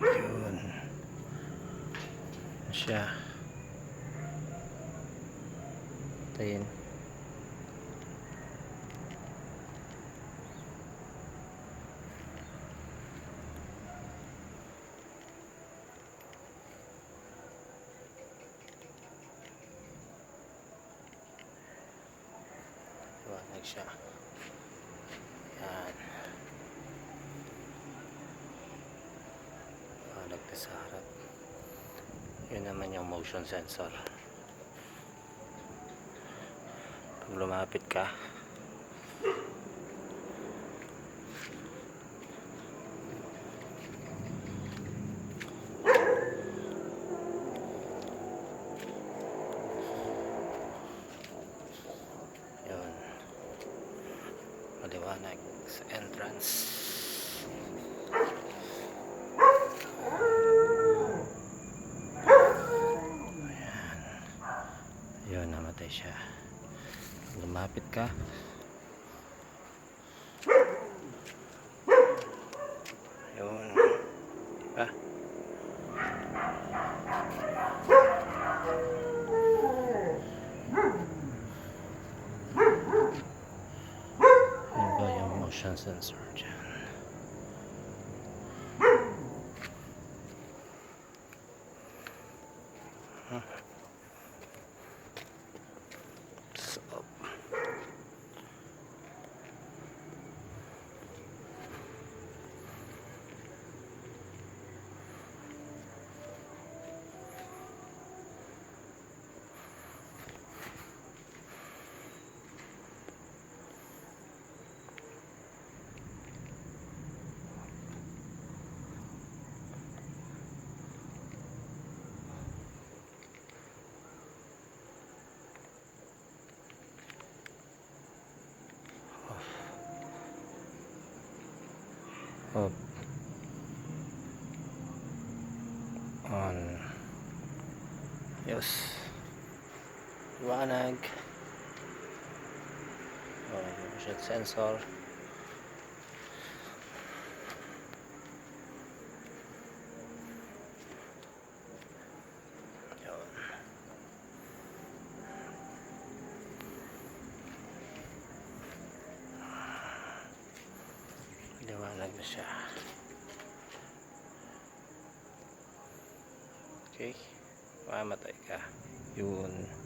Yun siya. Tayin. Liwanag siya. Yan. Liwanag na sa harap. Yun naman yung motion sensor. Pag lumapit ka, yun, maliwanag sa entrance. Ayan. Yun, namatay siya. Lumapit ka, yun, diba? Yun ba yung motion sensor dyan? So, off, on, yes, liwanag, motion sensor, yun, liwanag na siya. Okay, mamatay ka. Yun.